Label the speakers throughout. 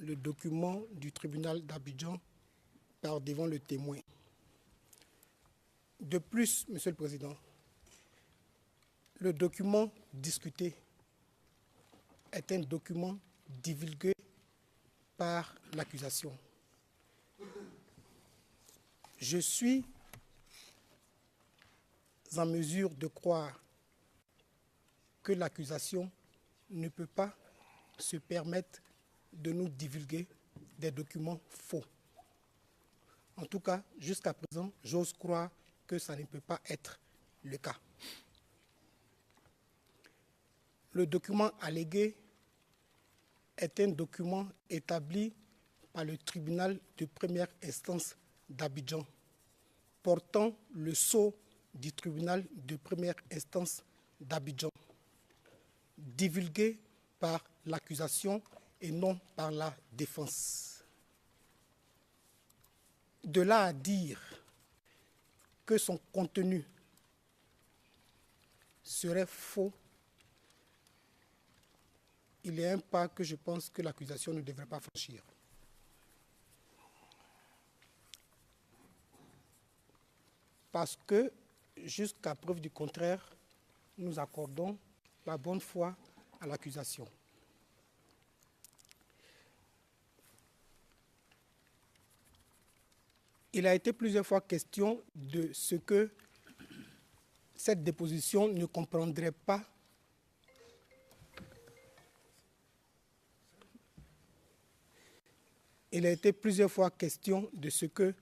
Speaker 1: le document du tribunal d'Abidjan par devant le témoin. De plus, Monsieur le Président, le document discuté est un document divulgué par l'accusation. Je suis en mesure de croire que l'accusation ne peut pas se permettre de nous divulguer des documents faux. En tout cas, jusqu'à présent, j'ose croire que ça ne peut pas être le cas. Le document allégué est un document établi par le tribunal de première instance d'Abidjan, portant le sceau du tribunal de première instance d'Abidjan, divulgué par l'accusation et non par la défense. De là à dire que son contenu serait faux, il y a un pas que je pense que l'accusation ne devrait pas franchir. Parce que, jusqu'à preuve du contraire, nous accordons la bonne foi à l'accusation. Il a été plusieurs fois question de ce que cette déposition ne comprendrait pas il a été plusieurs fois question de ce que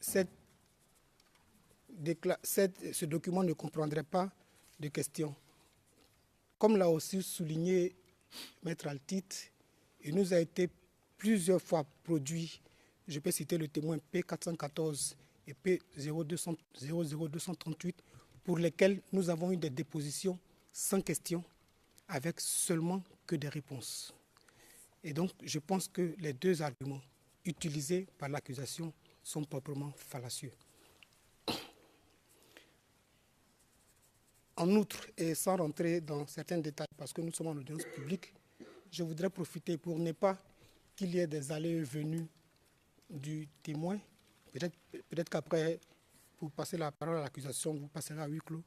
Speaker 1: ce document ne comprendrait pas de questions. Comme l'a aussi souligné Maître Altit, il nous a été plusieurs fois produit, je peux citer le témoin P414 et P00238, pour lesquels nous avons eu des dépositions sans question, avec seulement que des réponses. Et donc, je pense que les deux arguments utilisés par l'accusation sont proprement fallacieux. En outre, et sans rentrer dans certains détails, parce que nous sommes en audience publique, je voudrais profiter pour ne pas qu'il y ait des allées et venues du témoin. Peut-être qu'après, pour passer la parole à l'accusation, vous passerez à huis clos.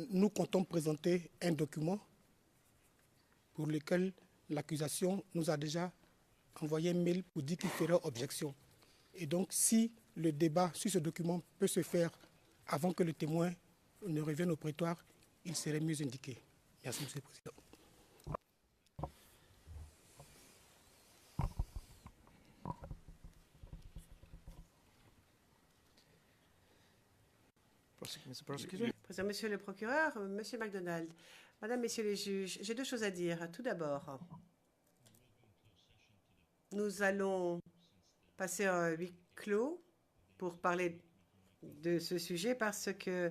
Speaker 1: Nous comptons présenter un document pour lequel l'accusation nous a déjà envoyé un mail pour dire qu'il ferait objection. Et donc, si le débat sur ce document peut se faire avant que le témoin ne revienne au prétoire, il serait mieux indiqué. Merci, Monsieur le Président.
Speaker 2: Président, Monsieur le procureur, Monsieur MacDonald, Madame, Messieurs les juges, j'ai deux choses à dire. Tout d'abord, nous allons passer un huis clos pour parler de ce sujet parce que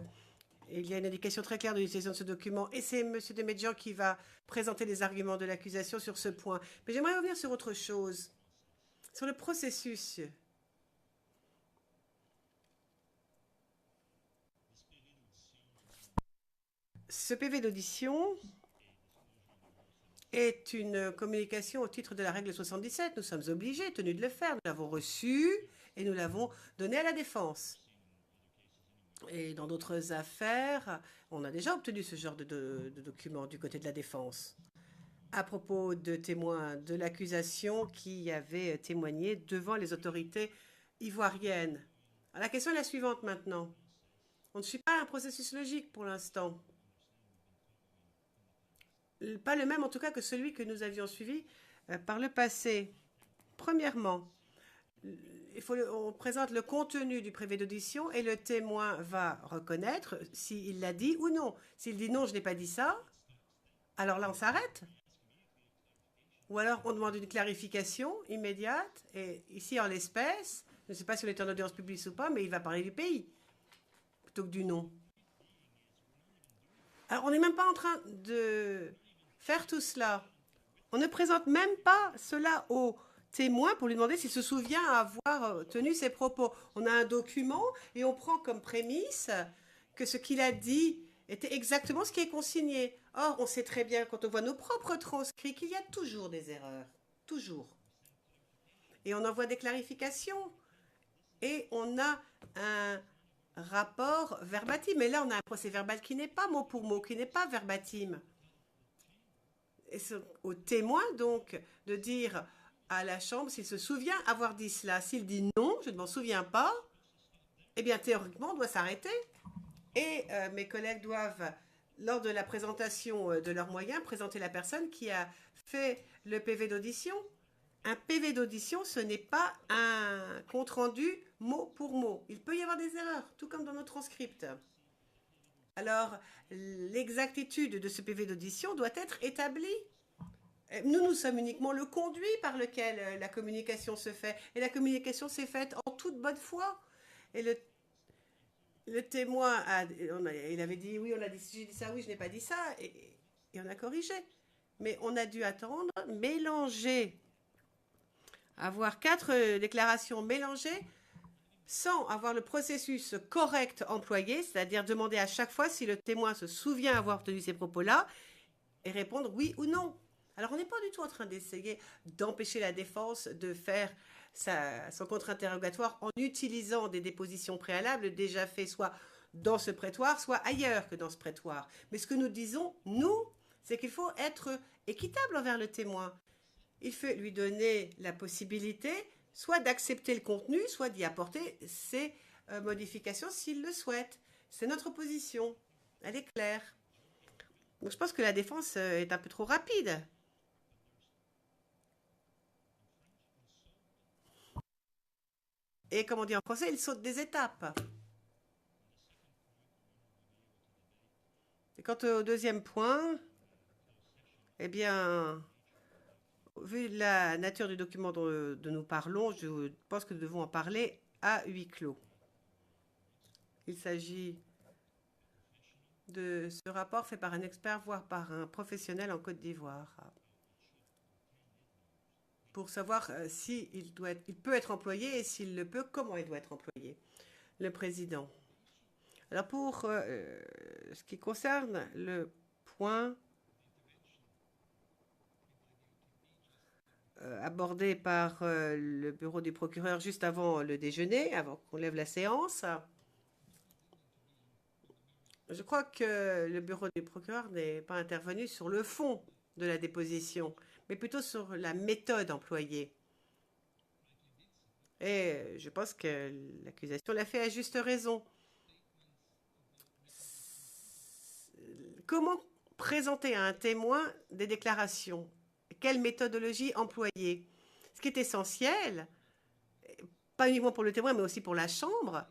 Speaker 2: il y a une indication très claire de l'utilisation de ce document et c'est M. Demedjian qui va présenter les arguments de l'accusation sur ce point. Mais j'aimerais revenir sur autre chose, sur le processus. Ce PV d'audition est une communication au titre de la règle 77. Nous sommes obligés, tenus de le faire. Nous l'avons reçu et nous l'avons donné à la défense. Et dans d'autres affaires, on a déjà obtenu ce genre de document du côté de la défense à propos de témoins de l'accusation qui avaient témoigné devant les autorités ivoiriennes. Alors, la question est la suivante maintenant. On ne suit pas un processus logique pour l'instant. Pas le même en tout cas que celui que nous avions suivi par le passé. Premièrement, on présente le contenu du PV d'audition et le témoin va reconnaître s'il l'a dit ou non. S'il dit non, je n'ai pas dit ça, alors là on s'arrête. Ou alors on demande une clarification immédiate. Et ici en l'espèce, je ne sais pas si on est en audience publique ou pas, mais il va parler du pays plutôt que du nom. Alors on n'est même pas en train de faire tout cela. On ne présente même pas cela au témoin pour lui demander s'il se souvient avoir tenu ses propos. On a un document et on prend comme prémisse que ce qu'il a dit était exactement ce qui est consigné. Or, on sait très bien, quand on voit nos propres transcrits, qu'il y a toujours des erreurs. Toujours. et on envoie des clarifications. Et on a un rapport verbatim. Mais là, on a un procès verbal qui n'est pas mot pour mot, qui n'est pas verbatim. Et c'est au témoin, donc, de dire à la Chambre s'il se souvient avoir dit cela. S'il dit non, je ne m'en souviens pas, eh bien, théoriquement, on doit s'arrêter. Et mes collègues doivent, lors de la présentation de leurs moyens, présenter la personne qui a fait le PV d'audition. Un PV d'audition, ce n'est pas un compte-rendu mot pour mot. Il peut y avoir des erreurs, tout comme dans nos transcripts. Alors, l'exactitude de ce PV d'audition doit être établie. Nous sommes uniquement le conduit par lequel la communication se fait. Et la communication s'est faite en toute bonne foi. Et le témoin, il avait dit, oui, j'ai dit ça, oui, je n'ai pas dit ça. Et on a corrigé. Mais on a dû attendre, mélanger, avoir 4 déclarations mélangées sans avoir le processus correct employé, c'est-à-dire demander à chaque fois si le témoin se souvient avoir tenu ces propos-là et répondre oui ou non. Alors, on n'est pas du tout en train d'essayer d'empêcher la défense de faire son contre-interrogatoire en utilisant des dépositions préalables déjà faites soit dans ce prétoire, soit ailleurs que dans ce prétoire. Mais ce que nous disons, nous, c'est qu'il faut être équitable envers le témoin. Il faut lui donner la possibilité soit d'accepter le contenu, soit d'y apporter ses modifications s'il le souhaite. C'est notre position. Elle est claire. Donc, je pense que la défense est un peu trop rapide. Et comme on dit en français, il saute des étapes. Et quant au deuxième point, eh bien, vu la nature du document dont nous parlons, je pense que nous devons en parler à huis clos. Il s'agit de ce rapport fait par un expert, voire par un professionnel en Côte d'Ivoire, pour savoir s'il peut être employé et s'il le peut, comment il doit être employé. Le président. Alors pour ce qui concerne le point abordé par le bureau du procureur juste avant le déjeuner, avant qu'on lève la séance, je crois que le bureau du procureur n'est pas intervenu sur le fond de la déposition, mais plutôt sur la méthode employée. Et je pense que l'accusation l'a fait à juste raison. Comment présenter à un témoin des déclarations? Quelle méthodologie employer? Ce qui est essentiel, pas uniquement pour le témoin, mais aussi pour la Chambre,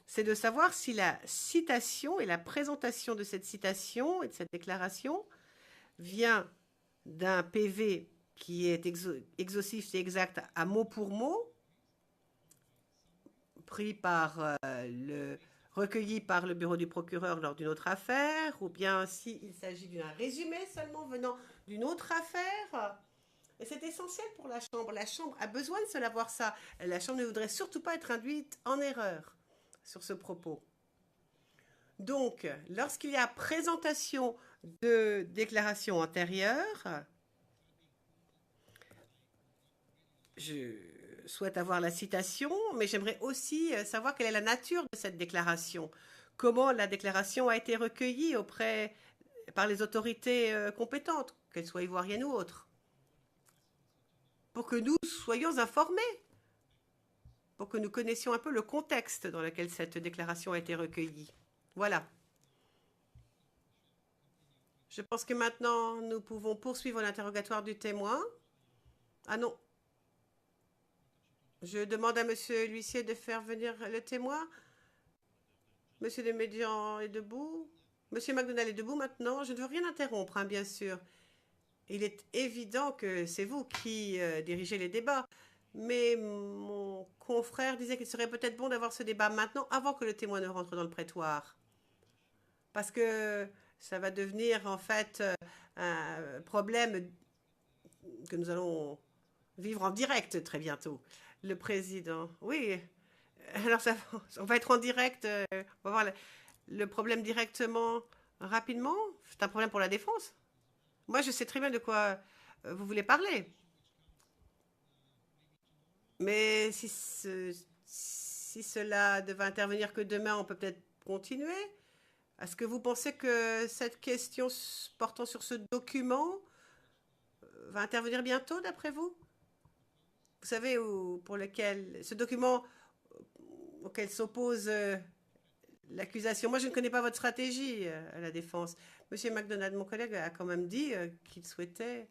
Speaker 2: c'est de savoir si la citation et la présentation de cette citation et de cette déclaration vient d'un PV qui est exhaustif et exact à mot pour mot, recueilli par le bureau du procureur lors d'une autre affaire, ou bien s'il s'agit d'un résumé seulement venant d'une autre affaire. Et c'est essentiel pour la Chambre. La Chambre a besoin de savoir ça. La Chambre ne voudrait surtout pas être induite en erreur sur ce propos. Donc, lorsqu'il y a présentation de déclarations antérieures, je souhaite avoir la citation, mais j'aimerais aussi savoir quelle est la nature de cette déclaration. Comment la déclaration a été recueillie par les autorités compétentes, qu'elles soient ivoiriennes ou autres, pour que nous soyons informés, pour que nous connaissions un peu le contexte dans lequel cette déclaration a été recueillie. Voilà. Je pense que maintenant, nous pouvons poursuivre l'interrogatoire du témoin. Ah non. Je demande à monsieur l'huissier de faire venir le témoin. Monsieur Desmédian est debout. Monsieur McDonald est debout maintenant. Je ne veux rien interrompre, hein, bien sûr. Il est évident que c'est vous qui dirigez les débats. Mais mon confrère disait qu'il serait peut-être bon d'avoir ce débat maintenant, avant que le témoin ne rentre dans le prétoire. Parce que ça va devenir en fait un problème que nous allons vivre en direct très bientôt. Le président, oui. Alors on va être en direct, on va voir le problème directement, rapidement. C'est un problème pour la défense. Moi, je sais très bien de quoi vous voulez parler. Mais si cela devait intervenir que demain, on peut peut-être continuer. Est-ce que vous pensez que cette question portant sur ce document va intervenir bientôt, d'après vous? Vous savez, pour lequel ce document auquel s'oppose l'accusation. Moi, je ne connais pas votre stratégie à la défense. Monsieur MacDonald, mon collègue, a quand même dit qu'il souhaitait.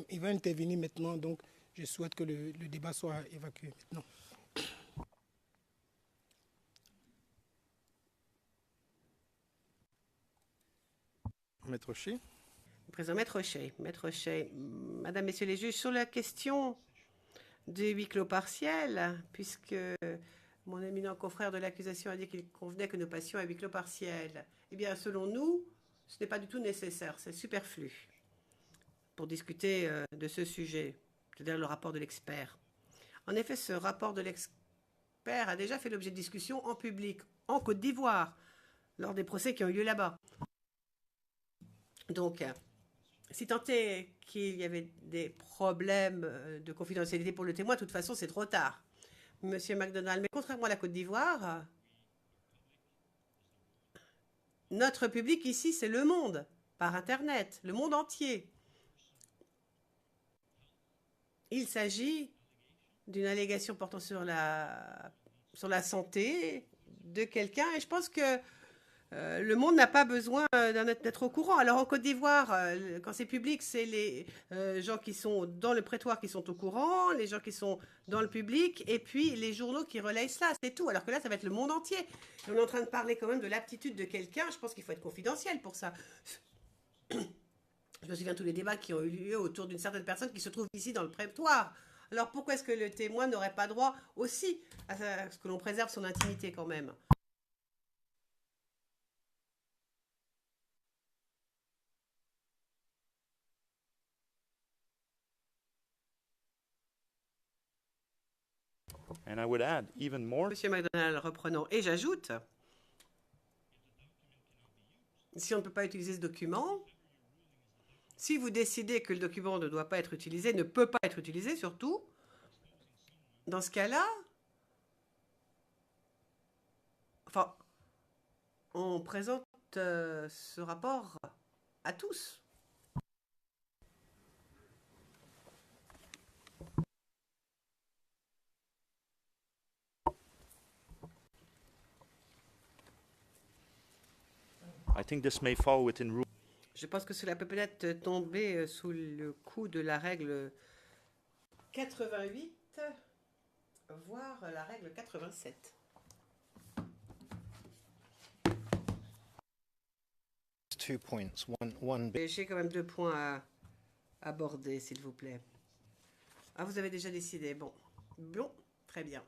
Speaker 1: Il va intervenir maintenant, donc je souhaite que le débat soit évacué maintenant.
Speaker 3: Maître Shea.
Speaker 2: Président Maître Shea, Madame, Messieurs les juges, sur la question du huis clos partiel, puisque mon éminent confrère de l'accusation a dit qu'il convenait que nous passions à huis clos partiel, eh bien, selon nous, ce n'est pas du tout nécessaire, c'est superflu pour discuter de ce sujet, c'est-à-dire le rapport de l'expert. En effet, ce rapport de l'expert a déjà fait l'objet de discussions en public, en Côte d'Ivoire, lors des procès qui ont eu lieu là-bas. Donc, si tant est qu'il y avait des problèmes de confidentialité pour le témoin, de toute façon, c'est trop tard. Monsieur MacDonald, mais contrairement à la Côte d'Ivoire, notre public ici, c'est le monde, par Internet, le monde entier. Il s'agit d'une allégation portant sur la santé de quelqu'un, et je pense que le monde n'a pas besoin d'être au courant. Alors en Côte d'Ivoire, quand c'est public, c'est les gens qui sont dans le prétoire qui sont au courant, les gens qui sont dans le public, et puis les journaux qui relayent cela, c'est tout. Alors que là, ça va être le monde entier. Et on est en train de parler quand même de l'aptitude de quelqu'un. Je pense qu'il faut être confidentiel pour ça. Je me souviens de tous les débats qui ont eu lieu autour d'une certaine personne qui se trouve ici dans le prétoire. Alors pourquoi est-ce que le témoin n'aurait pas droit aussi à ce que l'on préserve son intimité quand même ?
Speaker 3: And I would add, even more.
Speaker 2: Monsieur MacDonald, reprenons. Et j'ajoute, si on ne peut pas utiliser ce document, si vous décidez que le document ne doit pas être utilisé, ne peut pas être utilisé surtout, dans ce cas-là, enfin, on présente ce rapport à tous.
Speaker 3: I think this may fall within rule.
Speaker 2: Je pense que cela peut peut-être tomber sous le coup de la règle 88, voire la règle 87. J'ai quand même 2 points à aborder, s'il vous plaît. Ah, vous avez déjà décidé. Bon, très bien.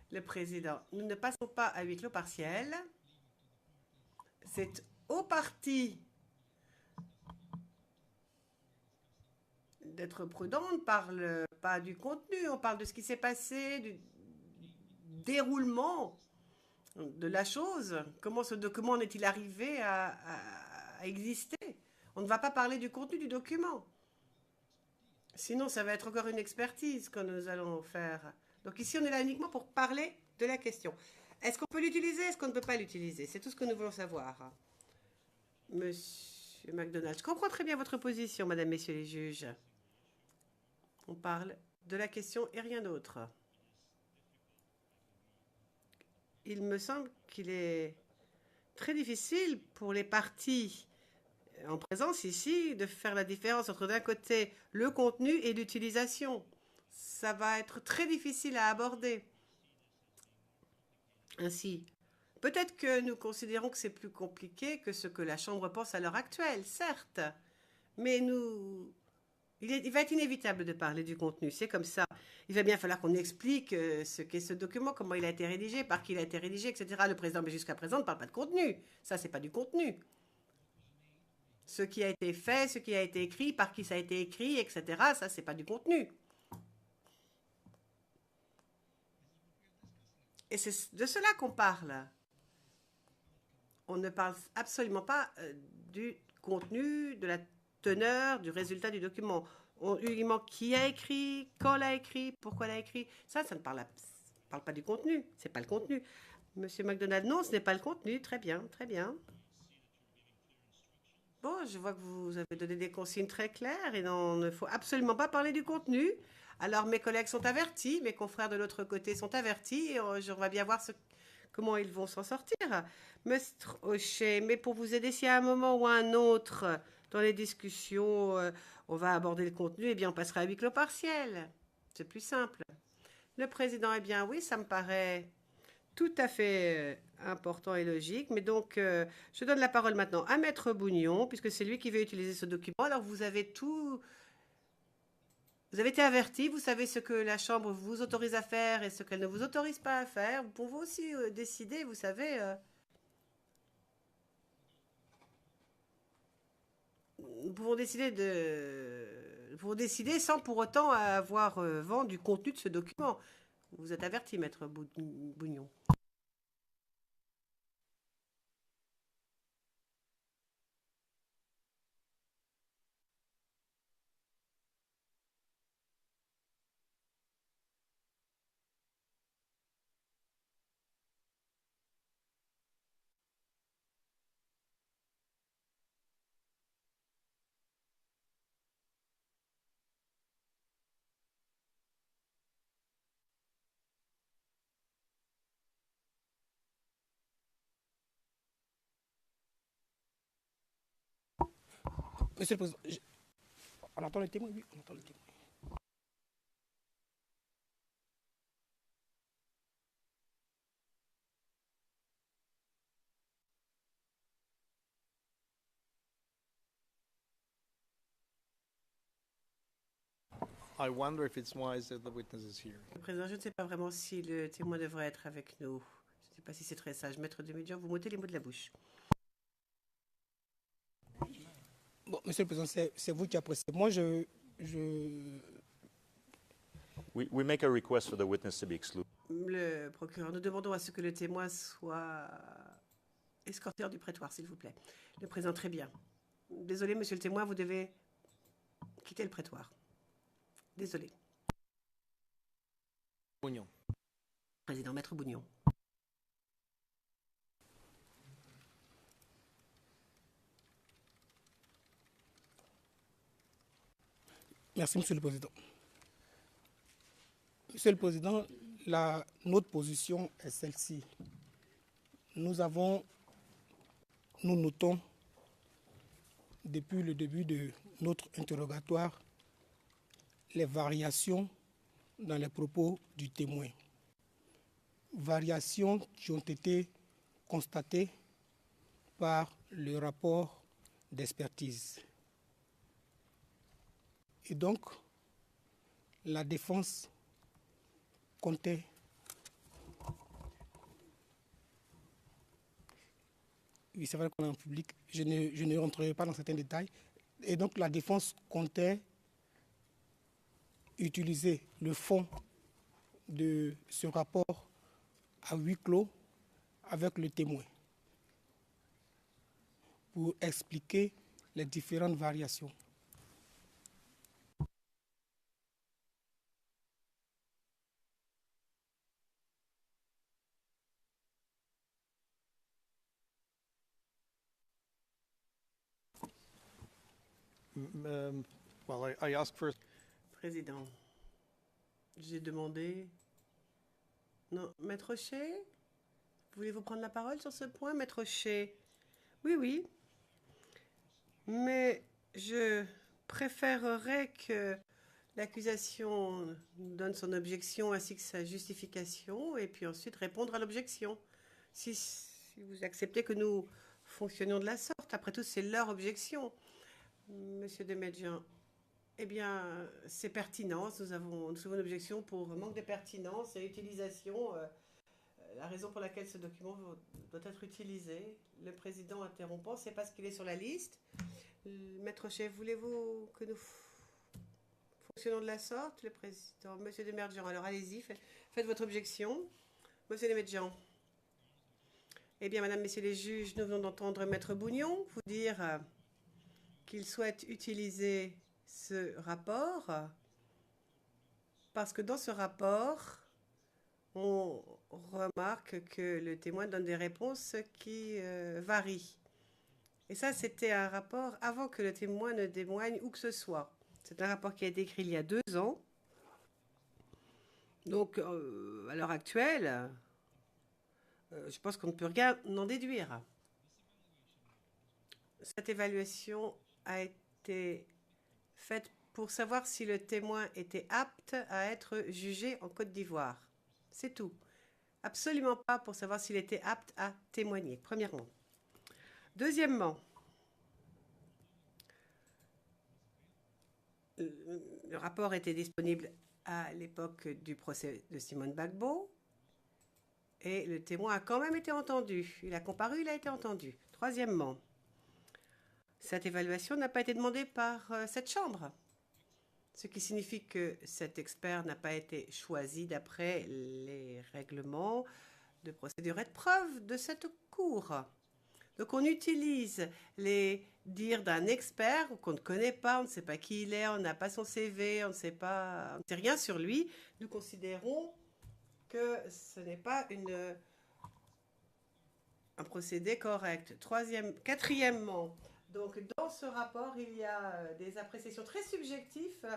Speaker 2: Le président, nous ne passons pas à huis clos partiel. C'est au parti d'être prudent. On ne parle pas du contenu, on parle de ce qui s'est passé, du déroulement de la chose. Comment ce document en est-il arrivé à exister? On ne va pas parler du contenu du document. Sinon, ça va être encore une expertise que nous allons faire. Donc ici, on est là uniquement pour parler de la question. Est-ce qu'on peut l'utiliser? Est-ce qu'on ne peut pas l'utiliser? C'est tout ce que nous voulons savoir. Monsieur MacDonald, je comprends très bien votre position, Madame, Messieurs les juges. On parle de la question et rien d'autre. Il me semble qu'il est très difficile pour les parties en présence ici de faire la différence entre d'un côté le contenu et l'utilisation. Ça va être très difficile à aborder. Ainsi, peut-être que nous considérons que c'est plus compliqué que ce que la Chambre pense à l'heure actuelle, certes, mais il va être inévitable de parler du contenu, c'est comme ça. Il va bien falloir qu'on explique ce qu'est ce document, comment il a été rédigé, par qui il a été rédigé, etc. Le président, mais jusqu'à présent, ne parle pas de contenu. Ça, c'est pas du contenu. Ce qui a été fait, ce qui a été écrit, par qui ça a été écrit, etc. Ça, c'est pas du contenu. Et c'est de cela qu'on parle. On ne parle absolument pas du contenu, de la teneur, du résultat du document. Il manque qui a écrit, quand l'a écrit, pourquoi l'a écrit. Ça ne parle pas du contenu. C'est pas le contenu. Monsieur MacDonald, non, ce n'est pas le contenu. Très bien, très bien. Bon, je vois que vous avez donné des consignes très claires et il ne faut absolument pas parler du contenu. Alors mes collègues sont avertis, mes confrères de l'autre côté sont avertis et je vais bien voir comment ils vont s'en sortir. Mestre O'Shea, mais pour vous aider, si à un moment ou à un autre, dans les discussions, on va aborder le contenu, eh bien on passera à huis clos partiel. C'est plus simple. Le président, eh bien oui, ça me paraît tout à fait important et logique. Mais donc, je donne la parole maintenant à Maître Bougnon, puisque c'est lui qui veut utiliser ce document. Alors, vous avez été averti, vous savez ce que la Chambre vous autorise à faire et ce qu'elle ne vous autorise pas à faire. Vous pouvez aussi décider, vous savez. Nous pouvons décider sans pour autant avoir vent du contenu de ce document. Vous êtes averti, Maître Bougnon.
Speaker 1: Monsieur le Président, on entend le témoin, oui, on entend le témoin.
Speaker 4: I wonder if it's wise that the witness is here.
Speaker 2: Le président, je ne sais pas vraiment si le témoin devrait être avec nous. Je ne sais pas si c'est très sage. Maître de Médian, vous m'ôtez les mots de la bouche.
Speaker 1: Bon, Monsieur le Président, c'est vous qui appréciez. Moi,
Speaker 3: We make a request for the witness to be excluded.
Speaker 2: Le procureur, nous demandons à ce que le témoin soit escorté hors du prétoire, s'il vous plaît. Le président, très bien. Désolé, monsieur le témoin, vous devez quitter le prétoire. Désolé.
Speaker 4: Bougnon.
Speaker 2: Président, Maître Bougnon.
Speaker 1: Merci, Monsieur le Président. Monsieur le Président, notre position est celle-ci. Nous notons depuis le début de notre interrogatoire les variations dans les propos du témoin. Variations qui ont été constatées par le rapport d'expertise. Et donc, la défense comptait oui, c'est vrai qu'on est en public, je ne rentrerai pas dans certains détails. Et donc, la défense comptait utiliser le fond de ce rapport à huis clos avec le témoin pour expliquer les différentes variations.
Speaker 4: Well, I asked first.
Speaker 2: Président, j'ai demandé... Non, Maître O'Shea, voulez-vous prendre la parole sur ce point, Maître O'Shea? Oui, oui. Mais je préférerais que l'accusation donne son objection ainsi que sa justification et puis ensuite répondre à l'objection. Si vous acceptez que nous fonctionnions de la sorte, après tout, c'est leur objection. Monsieur Demedjian, eh bien, c'est pertinent. Nous avons une objection pour manque de pertinence et utilisation. La raison pour laquelle ce document doit être utilisé. Le président interrompant, c'est parce qu'il est sur la liste. Maître chef, voulez-vous que nous fonctionnons de la sorte? Le président, monsieur Demedjian, alors allez-y, faites votre objection. Monsieur Demedjian. Eh bien, madame, messieurs les juges, nous venons d'entendre Maître Bougnon vous dire qu'il souhaite utiliser ce rapport parce que dans ce rapport, on remarque que le témoin donne des réponses qui varient. Et ça, c'était un rapport avant que le témoin ne témoigne où que ce soit. C'est un rapport qui a été écrit il y a 2 ans. Donc, à l'heure actuelle, je pense qu'on ne peut rien en déduire. Cette évaluation a été faite pour savoir si le témoin était apte à être jugé en Côte d'Ivoire. C'est tout. Absolument pas pour savoir s'il était apte à témoigner, premièrement. Deuxièmement, le rapport était disponible à l'époque du procès de Simone Gbagbo et le témoin a quand même été entendu. Il a comparu, il a été entendu. Troisièmement, cette évaluation n'a pas été demandée par cette chambre, ce qui signifie que cet expert n'a pas été choisi d'après les règlements de procédure et de preuve de cette cour. Donc on utilise les dires d'un expert qu'on ne connaît pas, on ne sait pas qui il est, on n'a pas son CV, on ne sait rien sur lui. Nous considérons que ce n'est pas un procédé correct. Quatrièmement, donc dans ce rapport, il y a des appréciations très subjectives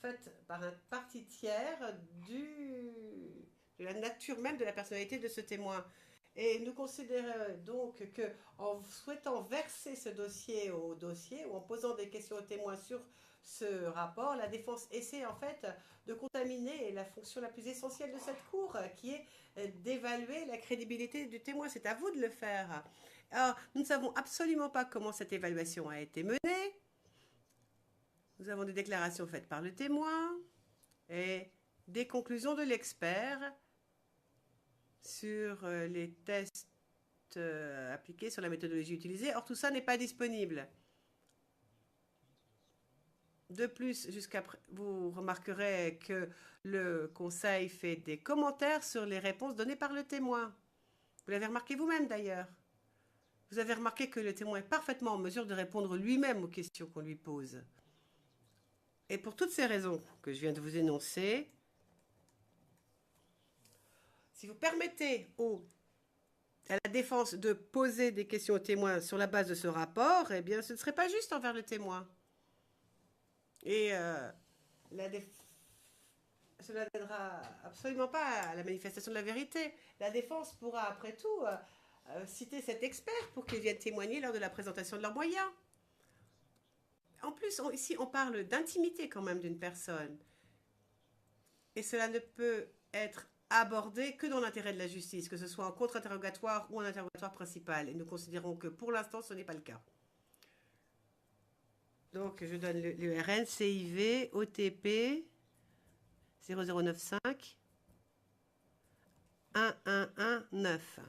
Speaker 2: faites par un parti tiers de la nature même de la personnalité de ce témoin. Et nous considérons donc qu'en souhaitant verser ce dossier au dossier ou en posant des questions aux témoins sur ce rapport, la défense essaie en fait de contaminer la fonction la plus essentielle de cette cour, qui est d'évaluer la crédibilité du témoin. C'est à vous de le faire. Alors, nous ne savons absolument pas comment cette évaluation a été menée. Nous avons des déclarations faites par le témoin et des conclusions de l'expert sur les tests appliqués, sur la méthodologie utilisée. Or, tout ça n'est pas disponible. De plus, vous remarquerez que le Conseil fait des commentaires sur les réponses données par le témoin. Vous l'avez remarqué vous-même d'ailleurs. Vous avez remarqué que le témoin est parfaitement en mesure de répondre lui-même aux questions qu'on lui pose. Et pour toutes ces raisons que je viens de vous énoncer, si vous permettez à la défense de poser des questions au témoin sur la base de ce rapport, eh bien, ce ne serait pas juste envers le témoin. Et cela n'aidera absolument pas à la manifestation de la vérité. La défense pourra, après tout, citer cet expert pour qu'il vienne témoigner lors de la présentation de leurs moyens. En plus, ici, on parle d'intimité quand même d'une personne. Et cela ne peut être abordé que dans l'intérêt de la justice, que ce soit en contre-interrogatoire ou en interrogatoire principal. Et nous considérons que pour l'instant, ce n'est pas le cas. Donc, je donne l'URN CIV OTP 0095 1119.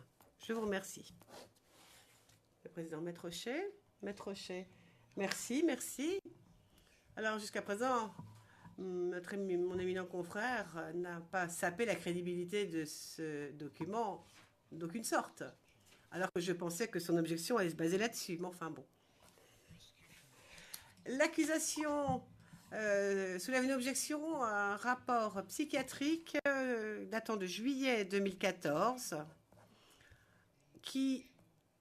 Speaker 2: Je vous remercie. Le président Maître Rocher. Maître Rocher. Merci. Alors, jusqu'à présent, mon éminent confrère n'a pas sapé la crédibilité de ce document d'aucune sorte, alors que je pensais que son objection allait se baser là-dessus. Mais enfin bon. L'accusation soulève une objection à un rapport psychiatrique datant de juillet 2014,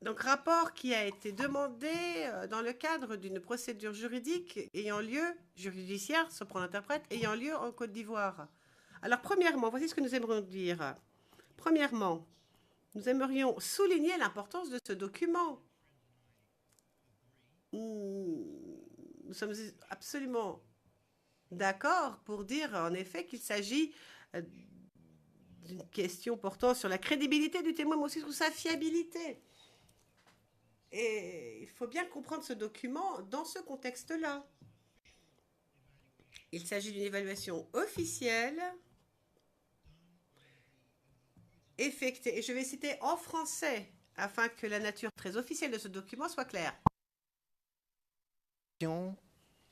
Speaker 2: rapport qui a été demandé dans le cadre d'une procédure juridique judiciaire, sans prendre l'interprète, ayant lieu en Côte d'Ivoire. Alors, premièrement, voici ce que nous aimerions dire. Premièrement, nous aimerions souligner l'importance de ce document. Nous sommes absolument d'accord pour dire, en effet, qu'il s'agit d'une question portant sur la crédibilité du témoin, mais aussi sur sa fiabilité. Et il faut bien comprendre ce document dans ce contexte-là. Il s'agit d'une évaluation officielle effectuée. Et je vais citer en français afin que la nature très officielle de ce document soit claire.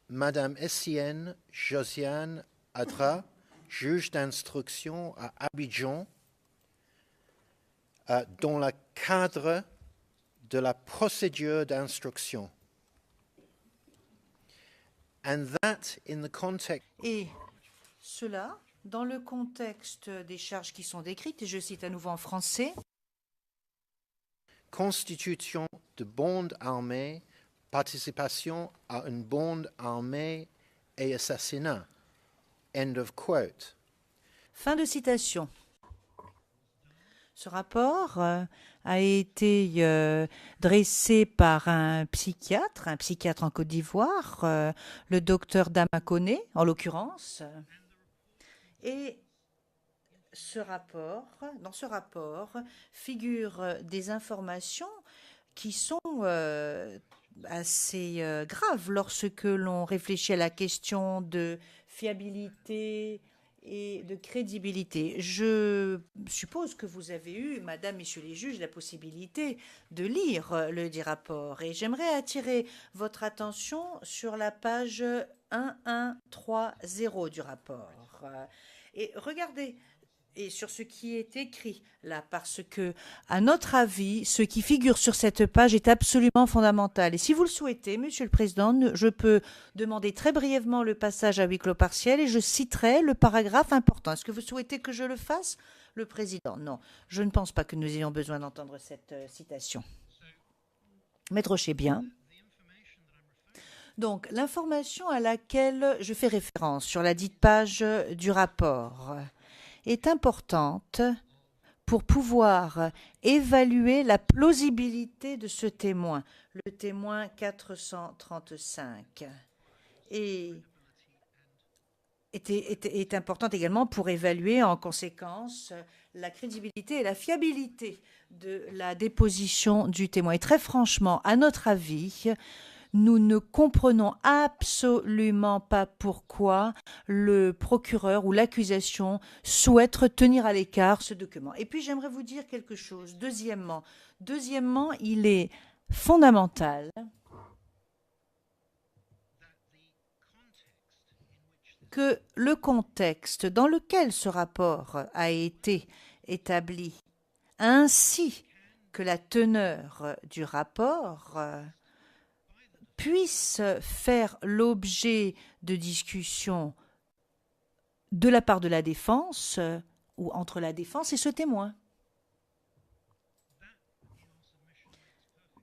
Speaker 5: Madame Essienne Josiane Adra, juge d'instruction à Abidjan, dans le cadre de la procédure d'instruction, And that, in the context
Speaker 6: Et cela, dans le contexte des charges qui sont décrites, et je cite à nouveau en français,
Speaker 5: constitution de bande armée, participation à une bande armée et assassinat. End of quote.
Speaker 6: fin de citation. Ce rapport a été dressé par un psychiatre en Côte d'Ivoire, le docteur Damakone, en l'occurrence. Et dans ce rapport figurent des informations qui sont assez graves lorsque l'on réfléchit à la question de fiabilité et de crédibilité. Je suppose que vous avez eu, Madame, Messieurs les juges, la possibilité de lire le dit rapport. Et j'aimerais attirer votre attention sur la page 1130 du rapport. Et regardez et sur ce qui est écrit là, parce que, à notre avis, ce qui figure sur cette page est absolument fondamental. Et si vous le souhaitez, Monsieur le Président, je peux demander très brièvement le passage à huis clos partiel et je citerai le paragraphe important. Est-ce que vous souhaitez que je le fasse, le Président? Non, je ne pense pas que nous ayons besoin d'entendre cette citation. Maître Rocher, bien. Donc, l'information à laquelle je fais référence sur la dite page du rapport est importante pour pouvoir évaluer la plausibilité de ce témoin, le témoin 435, et est importante également pour évaluer en conséquence la crédibilité et la fiabilité de la déposition du témoin. Et très franchement, à notre avis, nous ne comprenons absolument pas pourquoi le procureur ou l'accusation souhaite retenir à l'écart ce document. Et puis j'aimerais vous dire quelque chose. Deuxièmement, il est fondamental que le contexte dans lequel ce rapport a été établi, ainsi que la teneur du rapport, puisse faire l'objet de discussions de la part de la défense ou entre la défense et ce témoin.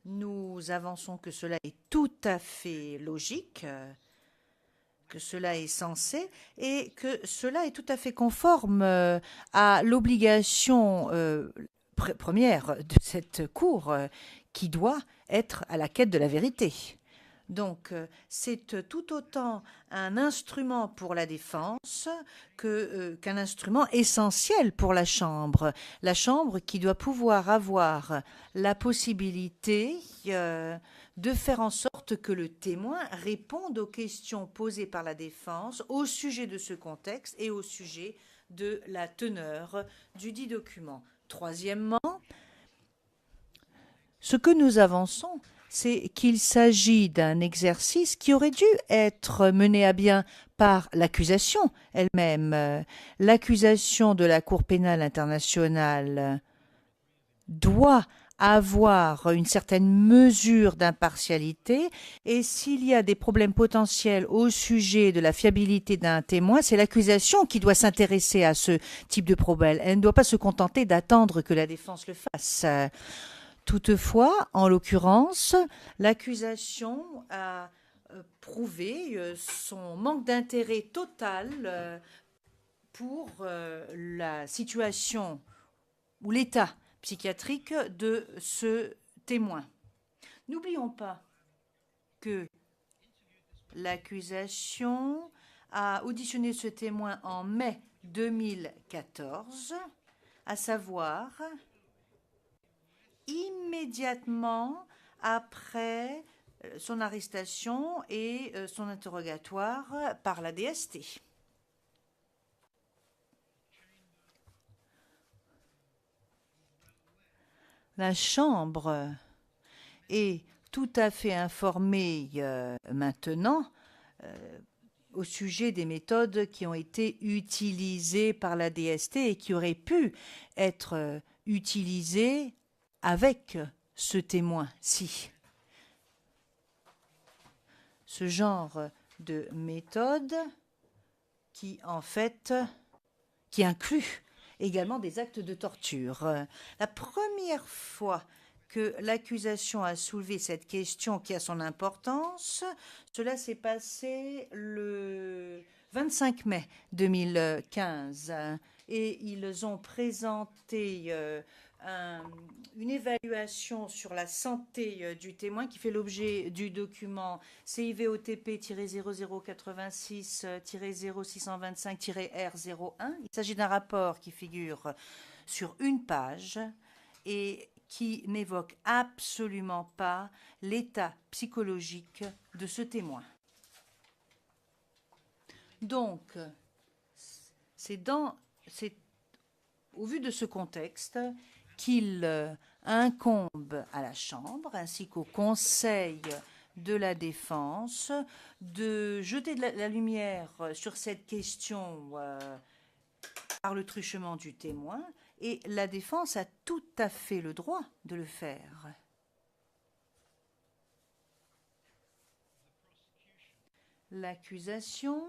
Speaker 6: Nous avançons que cela est tout à fait logique, que cela est sensé et que cela est tout à fait conforme à l'obligation première de cette Cour qui doit être à la quête de la vérité. Donc, c'est tout autant un instrument pour la défense qu'un instrument essentiel pour la Chambre. La Chambre qui doit pouvoir avoir la possibilité de faire en sorte que le témoin réponde aux questions posées par la défense au sujet de ce contexte et au sujet de la teneur du dit document. Troisièmement, ce que nous avançons, c'est qu'il s'agit d'un exercice qui aurait dû être mené à bien par l'accusation elle-même. L'accusation de la Cour pénale internationale doit avoir une certaine mesure d'impartialité et s'il y a des problèmes potentiels au sujet de la fiabilité d'un témoin, c'est l'accusation qui doit s'intéresser à ce type de problème. Elle ne doit pas se contenter d'attendre que la défense le fasse. Toutefois, en l'occurrence, l'accusation a prouvé son manque d'intérêt total pour la situation ou l'état psychiatrique de ce témoin. N'oublions pas que l'accusation a auditionné ce témoin en mai 2014, à savoir immédiatement après son arrestation et son interrogatoire par la DST. La Chambre est tout à fait informée maintenant au sujet des méthodes qui ont été utilisées par la DST et qui auraient pu être utilisées avec ce témoin-ci. Ce genre de méthode qui, en fait, qui inclut également des actes de torture. La première fois que l'accusation a soulevé cette question qui a son importance, cela s'est passé le 25 mai 2015 et ils ont présenté une évaluation sur la santé du témoin qui fait l'objet du document CIVOTP-0086-0625-R01. Il s'agit d'un rapport qui figure sur une page et qui n'évoque absolument pas l'état psychologique de ce témoin. Donc, c'est au vu de ce contexte qu'il incombe à la Chambre ainsi qu'au Conseil de la Défense de jeter de la lumière sur cette question par le truchement du témoin, et la Défense a tout à fait le droit de le faire. L'accusation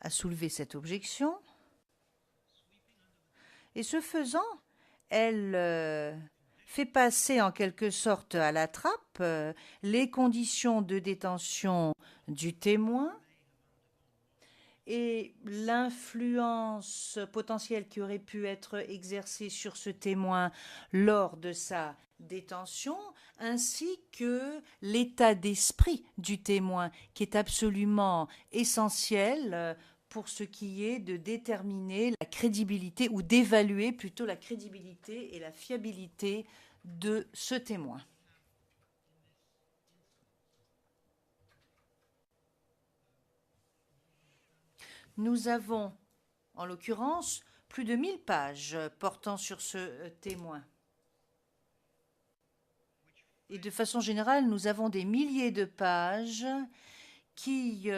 Speaker 6: a soulevé cette objection et ce faisant, elle fait passer en quelque sorte à la trappe les conditions de détention du témoin et l'influence potentielle qui aurait pu être exercée sur ce témoin lors de sa détention, ainsi que l'état d'esprit du témoin, qui est absolument essentiel pour ce qui est de déterminer la crédibilité, ou d'évaluer plutôt la crédibilité et la fiabilité de ce témoin. Nous avons, en l'occurrence, plus de 1000 pages portant sur ce témoin. Et de façon générale, nous avons des milliers de pages qui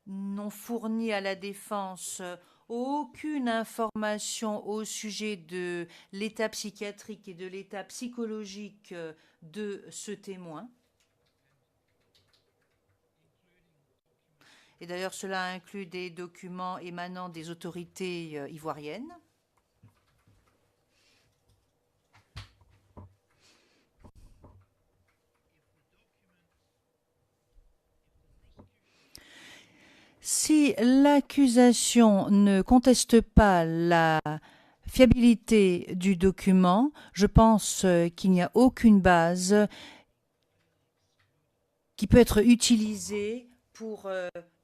Speaker 6: n'ont fourni à la défense aucune information au sujet de l'état psychiatrique et de l'état psychologique de ce témoin. Et d'ailleurs, cela inclut des documents émanant des autorités ivoiriennes. Si l'accusation ne conteste pas la fiabilité du document, je pense qu'il n'y a aucune base qui peut être utilisée pour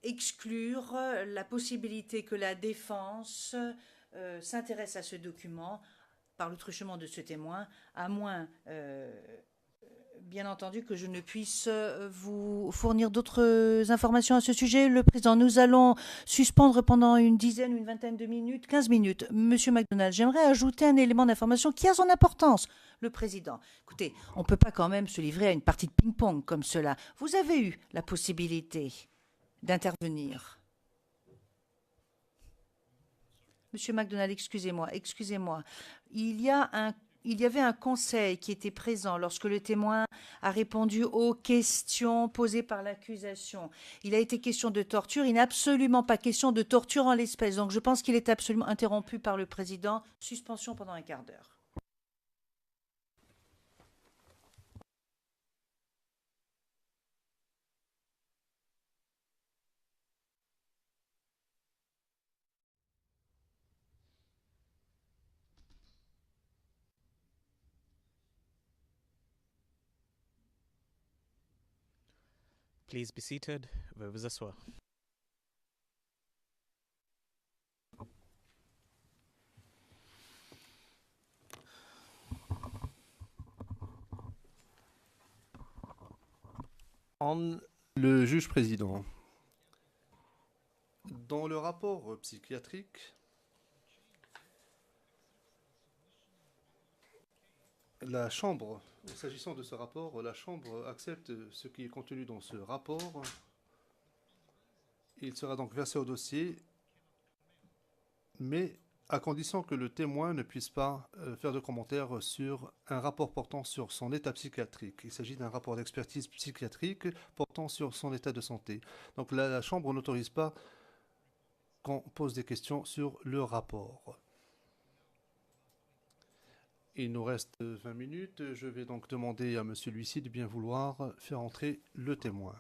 Speaker 6: exclure la possibilité que la défense s'intéresse à ce document par le truchement de ce témoin, à moins, bien entendu, que je ne puisse vous fournir d'autres informations à ce sujet. Le Président, nous allons suspendre pendant une dizaine, une vingtaine de minutes, 15 minutes. Monsieur McDonald, j'aimerais ajouter un élément d'information qui a son importance. Le Président, écoutez, on ne peut pas quand même se livrer à une partie de ping-pong comme cela. Vous avez eu la possibilité d'intervenir. Monsieur McDonald, excusez-moi. Il y avait un conseil qui était présent lorsque le témoin a répondu aux questions posées par l'accusation. Il a été question de torture. Il n'est absolument pas question de torture en l'espèce. Donc je pense qu'il est absolument interrompu par le Président. Suspension pendant un quart d'heure.
Speaker 7: Please be seated. Veuillez vous asseoir.
Speaker 8: Le juge président, dans le rapport psychiatrique, la Chambre, s'agissant de ce rapport, la Chambre accepte ce qui est contenu dans ce rapport. Il sera donc versé au dossier, mais à condition que le témoin ne puisse pas faire de commentaires sur un rapport portant sur son état psychiatrique. Il s'agit d'un rapport d'expertise psychiatrique portant sur son état de santé. Donc la Chambre n'autorise pas qu'on pose des questions sur le rapport. Il nous reste 20 minutes. Je vais donc demander à M. l'huissier de bien vouloir faire entrer le témoin.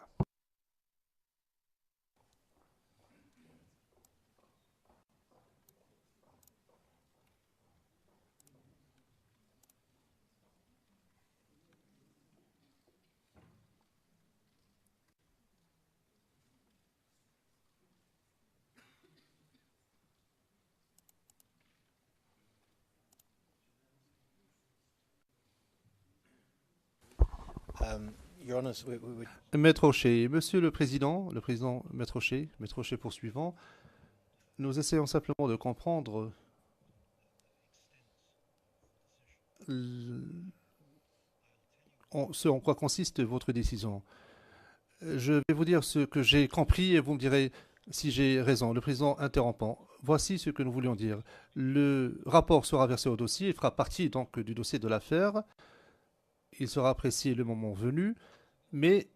Speaker 5: Your Honour,
Speaker 8: Maître Rocher, Monsieur le Président Maître Rocher poursuivant, nous essayons simplement de comprendre ce en quoi consiste votre décision. Je vais vous dire ce que j'ai compris et vous me direz si j'ai raison. Le président interrompant. Voici ce que nous voulions dire. Le rapport sera versé au dossier, il fera partie donc du dossier de l'affaire. Il sera apprécié le moment venu, mais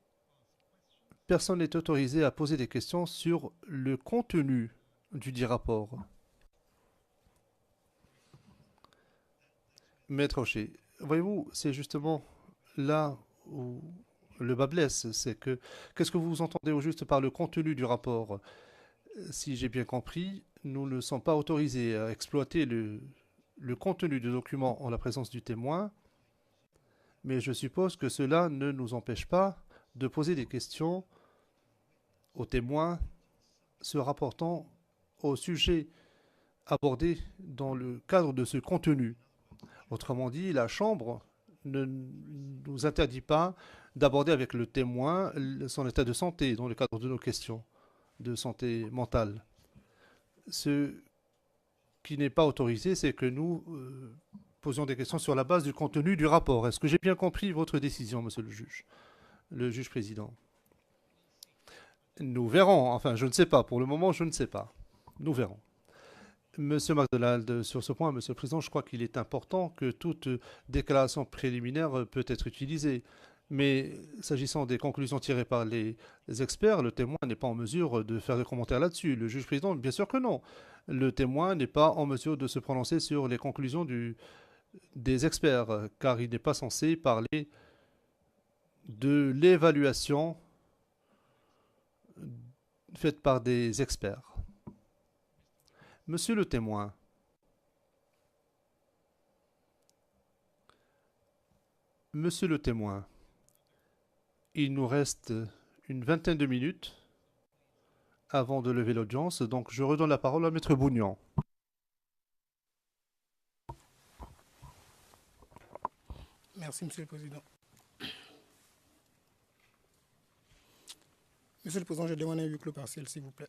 Speaker 8: personne n'est autorisé à poser des questions sur le contenu du dit rapport. Maître Rocher, voyez-vous, c'est justement là où le bas blesse, c'est que qu'est-ce que vous entendez au juste par le contenu du rapport? Si j'ai bien compris, nous ne sommes pas autorisés à exploiter le contenu du document en la présence du témoin, mais je suppose que cela ne nous empêche pas de poser des questions aux témoins se rapportant au sujet abordé dans le cadre de ce contenu. Autrement dit, la Chambre ne nous interdit pas d'aborder avec le témoin son état de santé dans le cadre de nos questions de santé mentale. Ce qui n'est pas autorisé, c'est que nous posions des questions sur la base du contenu du rapport. Est-ce que j'ai bien compris votre décision, monsieur le juge président? Nous verrons. Enfin, je ne sais pas. Pour le moment, je ne sais pas. Nous verrons. Monsieur MacDonald, sur ce point, Monsieur le Président, je crois qu'il est important que toute déclaration préliminaire peut être utilisée. Mais s'agissant des conclusions tirées par les experts, le témoin n'est pas en mesure de faire des commentaires là-dessus. Le juge président, bien sûr que non. Le témoin n'est pas en mesure de se prononcer sur les conclusions des experts, car il n'est pas censé parler de l'évaluation faite par des experts. Monsieur le témoin, il nous reste une vingtaine de minutes avant de lever l'audience, donc je redonne la parole à Maître Bougnan.
Speaker 1: Merci, Monsieur le Président. Monsieur le Président, je demande un huis clos partiel, s'il vous plaît.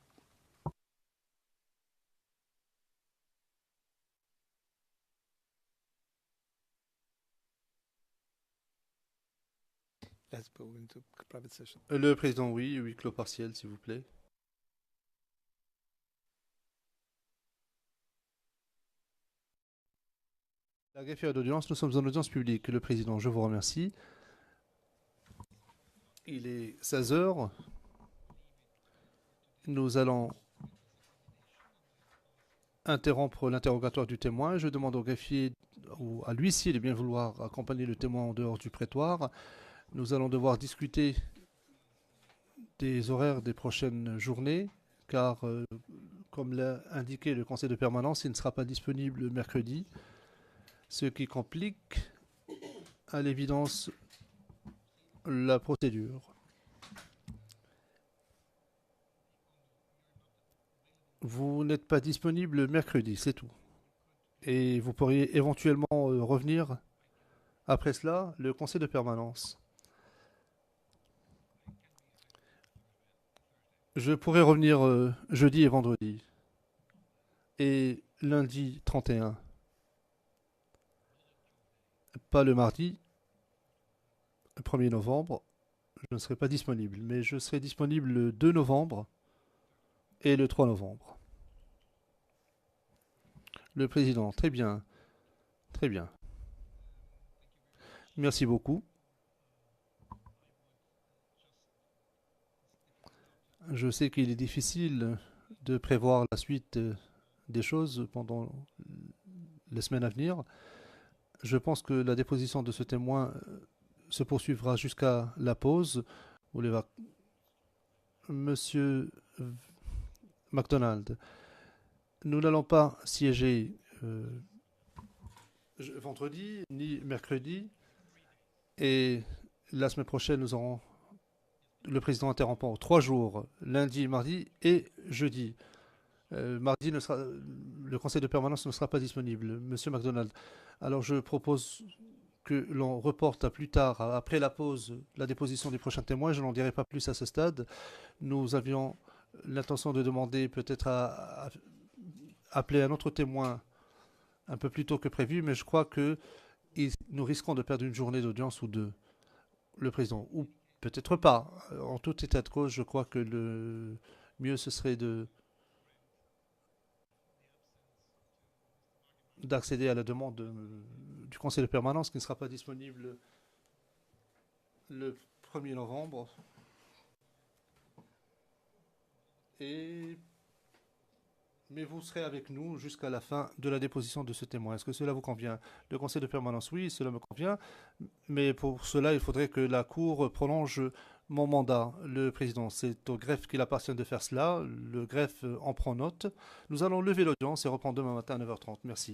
Speaker 4: Let's go into private session.
Speaker 8: Le Président, oui, huis clos partiel, s'il vous plaît. La greffière d'audience, nous sommes en audience publique. Le Président, je vous remercie. Il est 16 heures. Nous allons interrompre l'interrogatoire du témoin. Je demande au greffier ou à l'huissier de bien vouloir accompagner le témoin en dehors du prétoire. Nous allons devoir discuter des horaires des prochaines journées, car, comme l'a indiqué le conseil de permanence, il ne sera pas disponible mercredi, ce qui complique à l'évidence la procédure. Vous n'êtes pas disponible mercredi, c'est tout. Et vous pourriez éventuellement revenir après cela, le conseil de permanence. Je pourrais revenir jeudi et vendredi. Et lundi 31. Pas le mardi, le 1er novembre. Je ne serai pas disponible. Mais je serai disponible le 2 novembre et le 3 novembre. Le président, très bien. Très bien. Merci beaucoup. Je sais qu'il est difficile de prévoir la suite des choses pendant les semaines à venir. Je pense que la déposition de ce témoin se poursuivra jusqu'à la pause. Monsieur MacDonald, nous n'allons pas siéger vendredi ni mercredi, et la semaine prochaine nous aurons le président interrompant 3 jours, lundi, mardi et jeudi. Mardi, le conseil de permanence ne sera pas disponible. Monsieur MacDonald, alors je propose que l'on reporte à plus tard, après la pause, la déposition du prochain témoin. Je n'en dirai pas plus à ce stade. Nous avions l'intention de demander peut-être à appeler un autre témoin un peu plus tôt que prévu, mais je crois que nous risquons de perdre une journée d'audience ou deux. Le président, ou peut-être pas. En tout état de cause, je crois que le mieux ce serait d'accéder à la demande du conseil de permanence qui ne sera pas disponible le 1er novembre. Mais vous serez avec nous jusqu'à la fin de la déposition de ce témoin. Est-ce que cela vous convient? Le conseil de permanence, oui, cela me convient. Mais pour cela, il faudrait que la Cour prolonge mon mandat. Le président, c'est au greffe qu'il appartient de faire cela. Le greffe en prend note. Nous allons lever l'audience et reprendre demain matin à 9h30. Merci.